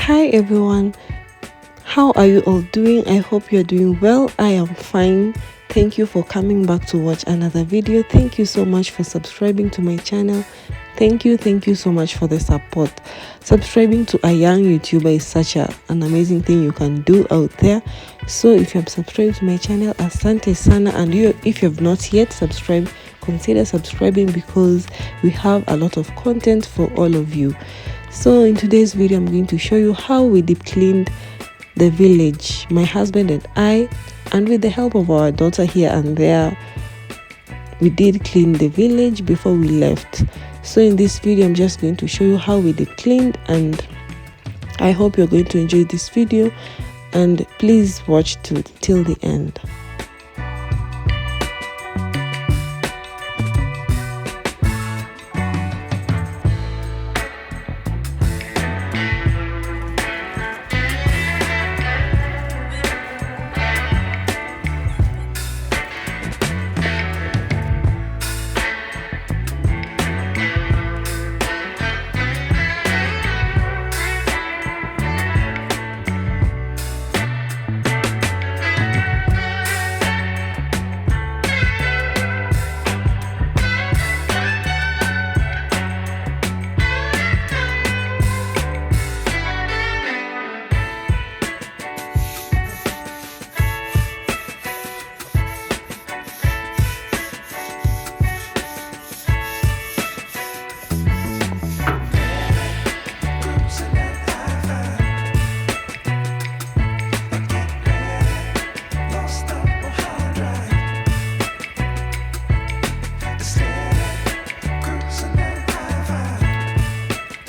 Hi everyone, how are you all doing? I hope you're doing well. I am fine. Thank you for coming back to watch another video. Thank you so much for subscribing to my channel. Thank you so much for the support. Subscribing to a young YouTuber is such an amazing thing you can do out there. So if you have subscribed to my channel, asante sana, and if you have not yet subscribed, consider subscribing because we have a lot of content for all of you. So in today's video, I'm going to show you how we deep cleaned the village, my husband and I, and with the help of our daughter here and there, we did clean the village before we left. So in this video, I'm just going to show you how we deep cleaned, and I hope you're going to enjoy this video, and please watch till the end.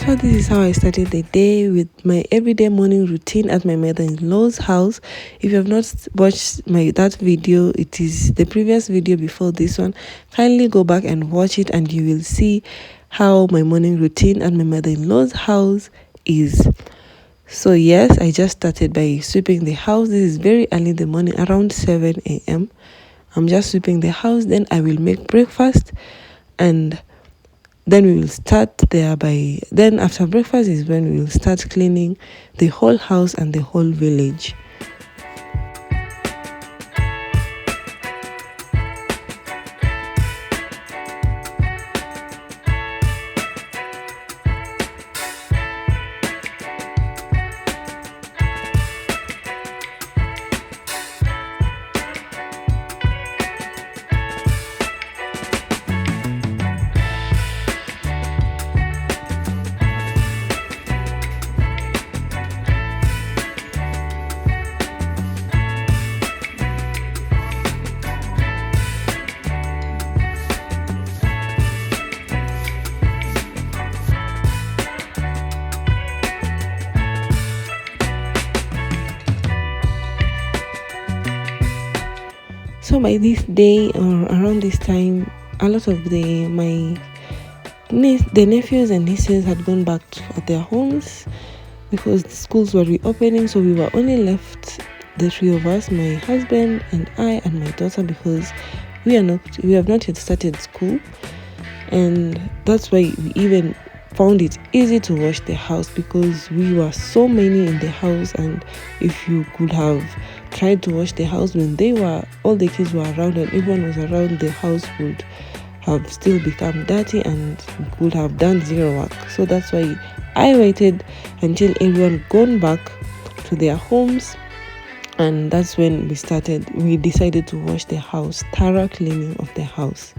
So this is how I started the day with my everyday morning routine at my mother-in-law's house. If you have not watched that video, it is the previous video before this one. Kindly go back and watch it, and you will see how my morning routine at my mother-in-law's house is. So yes, I just started by sweeping the house. This is very early in the morning, around 7 a.m. I'm just sweeping the house. Then I will make breakfast, and then we will start then after breakfast is when we will start cleaning the whole house and the whole village. So by this day or around this time, a lot of the nephews and nieces had gone back at their homes because the schools were reopening. So we were only left, the three of us, my husband and I and my daughter, because we have not yet started school, and that's why we even found it easy to wash the house because we were so many in the house. And if you could have tried to wash the house when all the kids were around and everyone was around, the house would have still become dirty and would have done zero work. So that's why I waited until everyone gone back to their homes, and that's when we decided to wash the house, thorough cleaning of the house.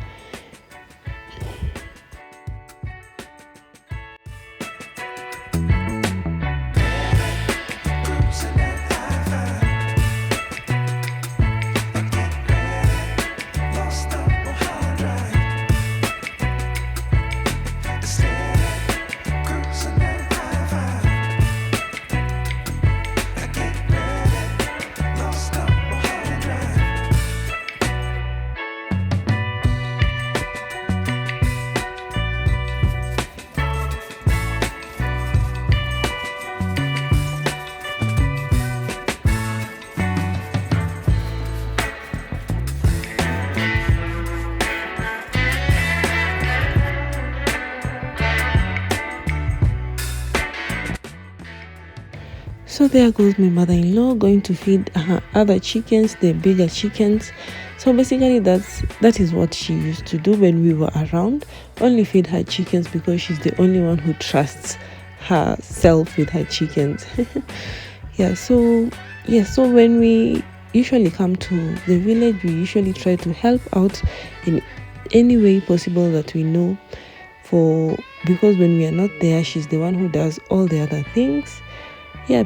So there goes my mother-in-law going to feed her other chickens, the bigger chickens. So basically that is what she used to do when we were around. Only feed her chickens because she's the only one who trusts herself with her chickens. So when we usually come to the village, we usually try to help out in any way possible that we know, because when we are not there, she's the one who does all the other things.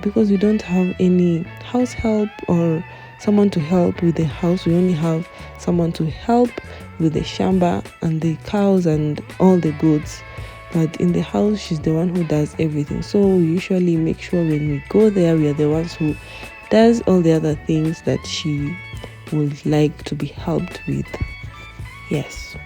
Because we don't have any house help or someone to help with the house. We only have someone to help with the shamba and the cows and all the goods. But in the house, she's the one who does everything. So we usually make sure when we go there, we are the ones who does all the other things that she would like to be helped with. Yes.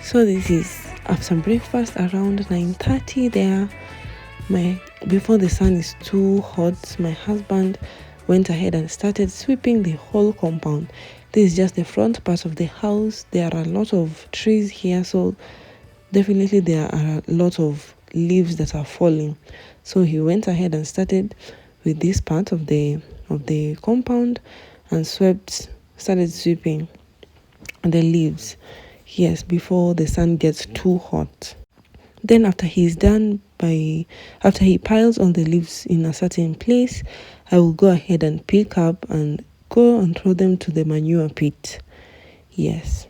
So this is after breakfast around 9:30 there. Before the sun is too hot, my husband went ahead and started sweeping the whole compound. This is just the front part of the house. There are a lot of trees here, so definitely there are a lot of leaves that are falling. So he went ahead and started with this part of the compound and started sweeping the leaves. Yes, before the sun gets too hot. Then after he piles on the leaves in a certain place, I will go ahead and pick up and go and throw them to the manure pit. Yes.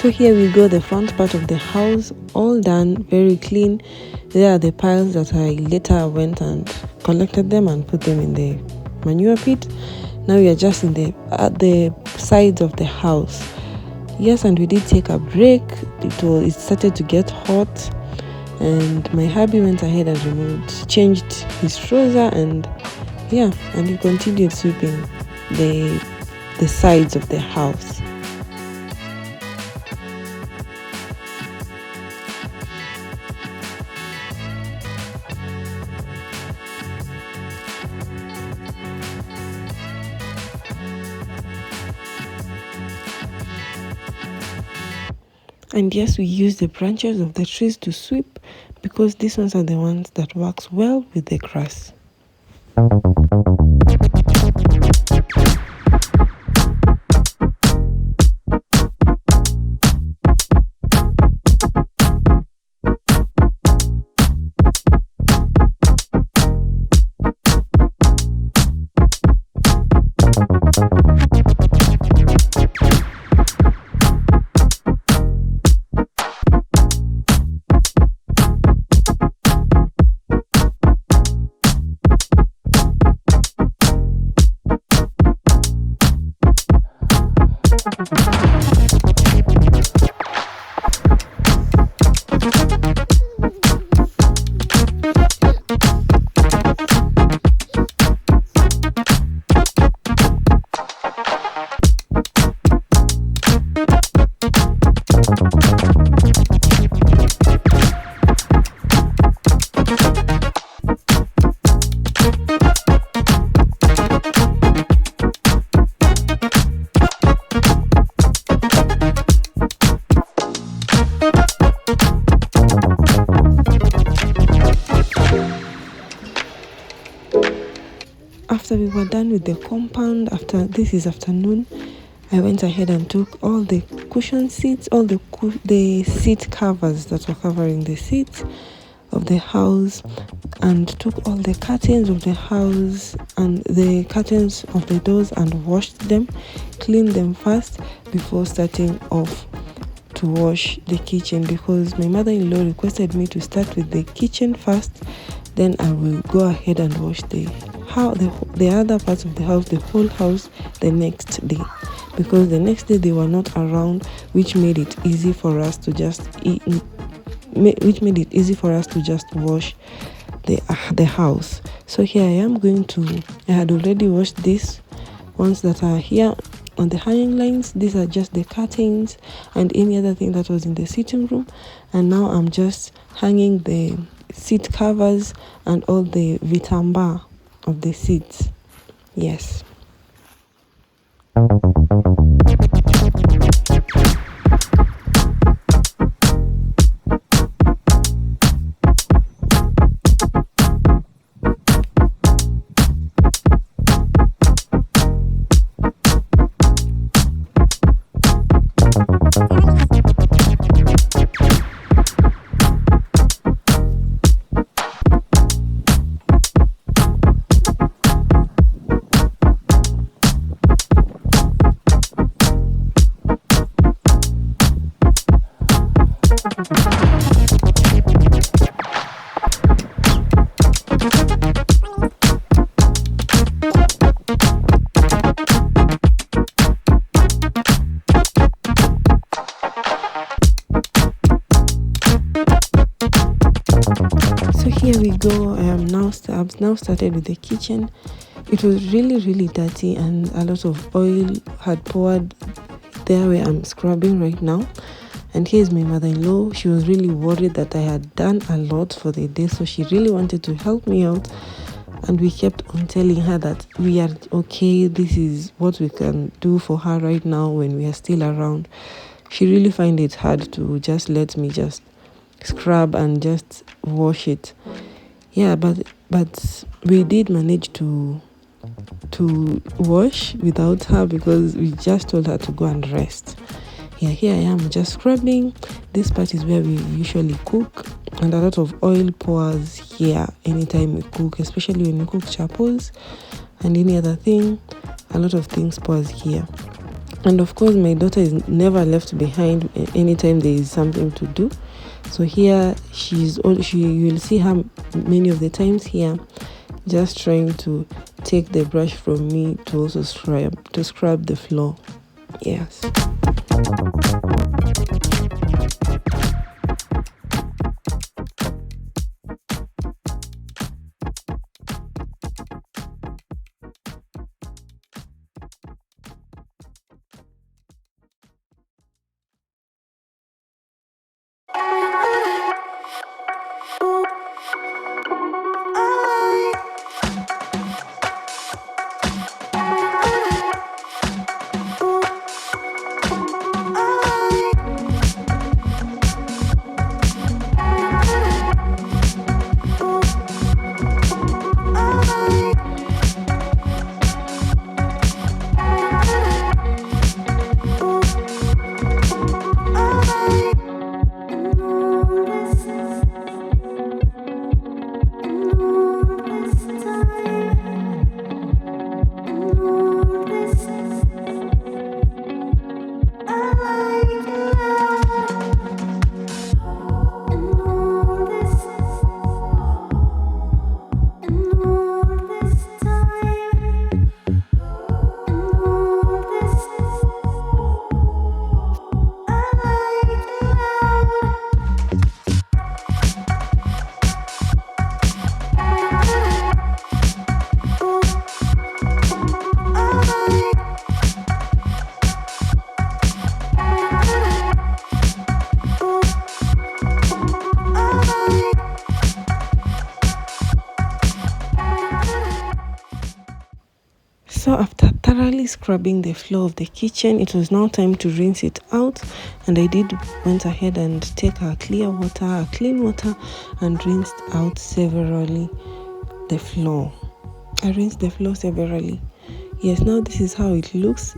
So here we go, the front part of the house, all done, very clean. There are the piles that I later went and collected them and put them in the manure pit. Now we are just in at the sides of the house. Yes, and we did take a break. It started to get hot, and my hubby went ahead and changed his trouser, and he continued sweeping the sides of the house. And yes, we use the branches of the trees to sweep because these ones are the ones that works well with the grass. After we were done with the compound, after this is afternoon, I went ahead and took all the cushion seats, all the seat covers that were covering the seats of the house, and took all the curtains of the house and the curtains of the doors and washed them, cleaned them first before starting off to wash the kitchen, because my mother-in-law requested me to start with the kitchen first, then I will go ahead and wash the other parts of the house, the whole house, the next day, because the next day they were not around, which made it easy for us to just wash the house. So here I had already washed these ones that are here on the hanging lines. These are just the curtains and any other thing that was in the sitting room, and now I'm just hanging the seat covers and all the vitamba of the seats. Yes. So here we go. I've now started with the kitchen. It was really dirty and a lot of oil had poured there where I'm scrubbing right now. And here's my mother-in-law. She was really worried that I had done a lot for the day, so she really wanted to help me out, and we kept on telling her that we are okay, this is what we can do for her right now when we are still around. She really find it hard to just let me just scrub and just wash it. Yeah, but we did manage to wash without her, because we just told her to go and rest. Yeah, here I am just scrubbing. This part is where we usually cook, and a lot of oil pours here anytime we cook, especially when we cook chapos and any other thing. A lot of things pours here. And of course, my daughter is never left behind anytime there is something to do. So here you will see her many of the times here, just trying to take the brush from me to also scrub the floor. Yes. So after thoroughly scrubbing the floor of the kitchen, it was now time to rinse it out, and I went ahead and take a clean water, and rinsed out severally the floor. I rinsed the floor severally. Yes, now this is how it looks.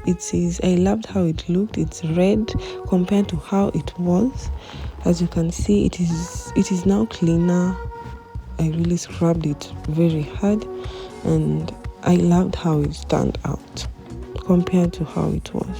I loved how it looked. It's red compared to how it was. As you can see, it is now cleaner. I really scrubbed it very hard, and I loved how it turned out compared to how it was.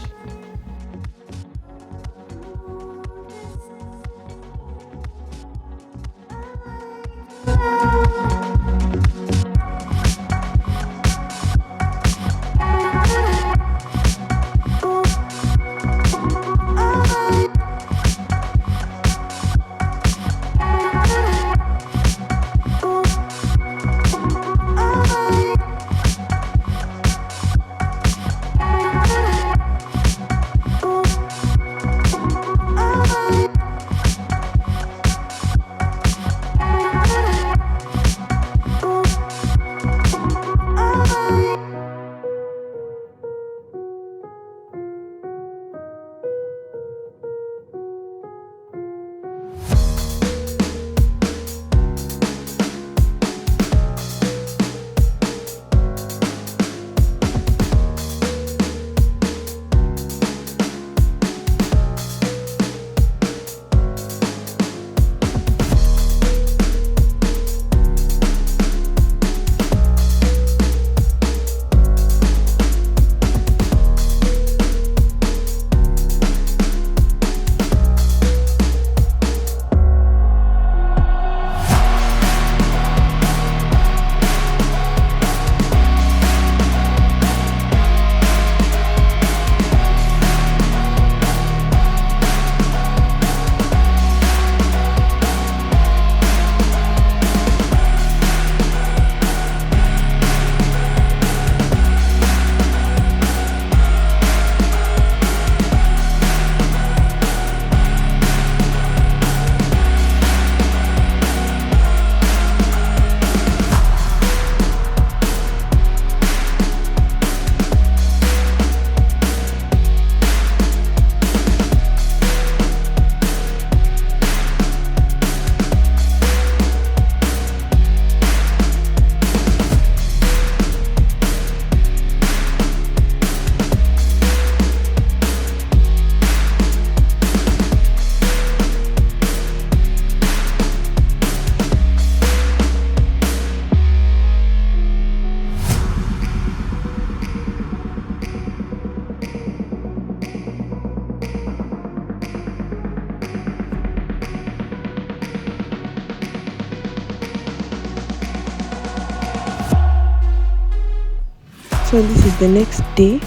So this is the next day.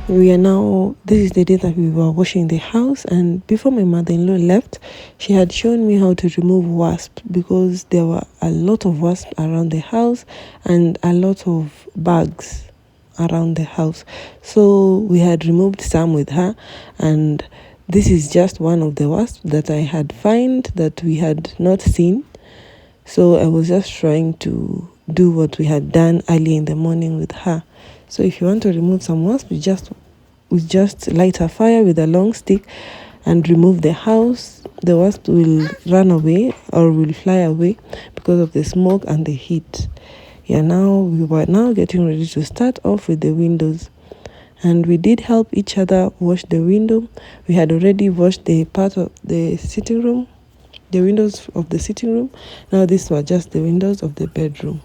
This is the day that we were washing the house, and before my mother-in-law left, she had shown me how to remove wasps, because there were a lot of wasps around the house and a lot of bugs around the house. So we had removed some with her, and this is just one of the wasps that I had found that we had not seen. So I was just trying to do what we had done early in the morning with her. So if you want to remove some wasps, we just light a fire with a long stick and remove the house. The wasp will run away or will fly away because of the smoke and the heat. Yeah, we were now getting ready to start off with the windows. And we did help each other wash the window. We had already washed the part of the sitting room, the windows of the sitting room. Now these were just the windows of the bedroom.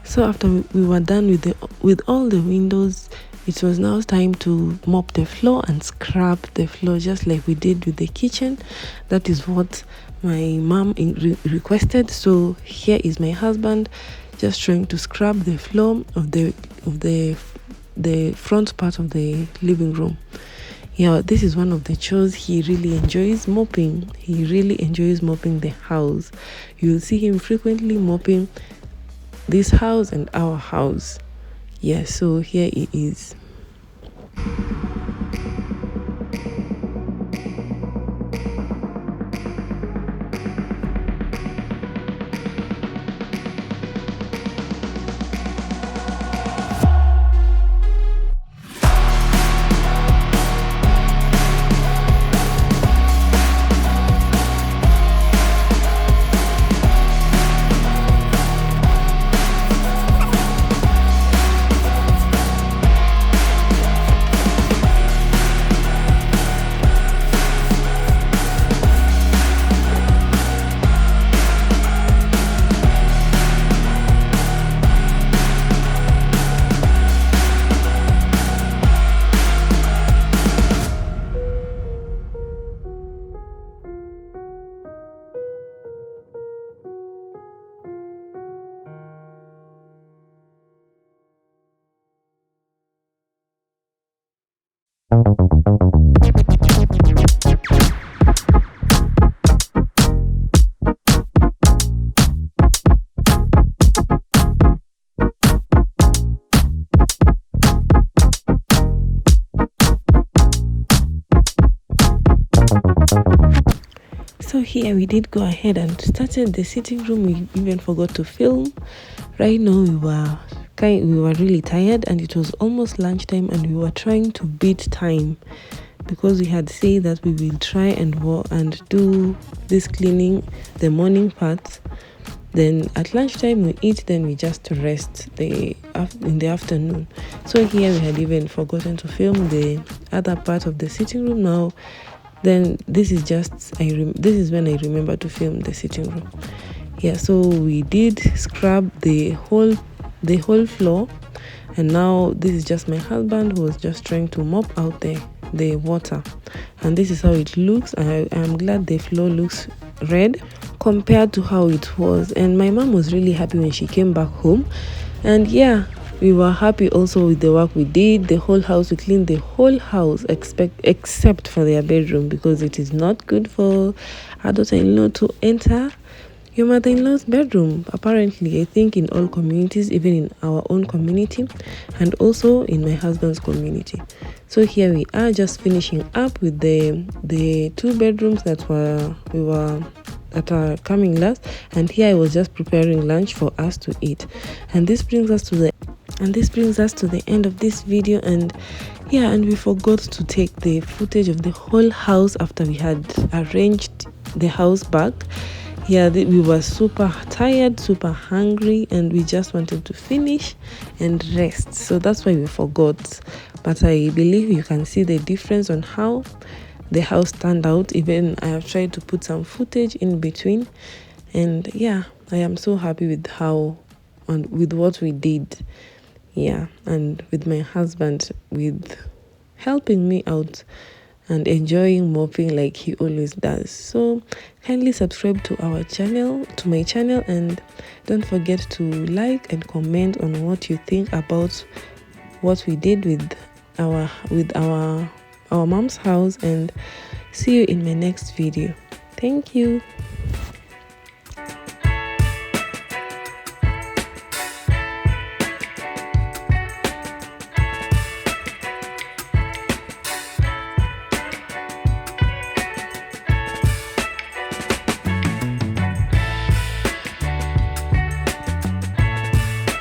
So after we were done with all the windows, it was now time to mop the floor and scrub the floor, just like we did with the kitchen. That is what my mom requested. So here is my husband just trying to scrub the floor of the front part of the living room. Yeah, this is one of the chores he really enjoys mopping. He really enjoys mopping the house. You'll see him frequently mopping this house and our house. Yeah, so here it is. So here we did go ahead and started the sitting room. We even forgot to film. Right now we were really tired, and it was almost lunchtime, and we were trying to beat time because we had said that we will try and do this cleaning the morning part. Then at lunchtime we eat, then we just rest in the afternoon. So here we had even forgotten to film the other part of the sitting room. Now then this is when I remember to film the sitting room. Yeah, so we did scrub the whole floor, and now this is just my husband who was just trying to mop out the water, and this is how it looks. I'm glad the floor looks red compared to how it was, and my mom was really happy when she came back home. And yeah, we were happy also with the work we did. The whole house, we cleaned the whole house except for their bedroom, because it is not good for a daughter-in-law to enter your mother-in-law's bedroom. Apparently, I think in all communities, even in our own community and also in my husband's community. So here we are, just finishing up with the 2 bedrooms that are coming last, and here I was just preparing lunch for us to eat. And this brings us to the end of this video. And yeah, and we forgot to take the footage of the whole house after we had arranged the house back. Yeah, we were super tired, super hungry, and we just wanted to finish and rest. So that's why we forgot. But I believe you can see the difference on how the house turned out. Even I have tried to put some footage in between. And yeah, I am so happy with how and with what we did. Yeah, and with my husband with helping me out and enjoying mopping like he always does. So kindly subscribe to my channel, and don't forget to like and comment on what you think about what we did with our mom's house, and see you in my next video. Thank you.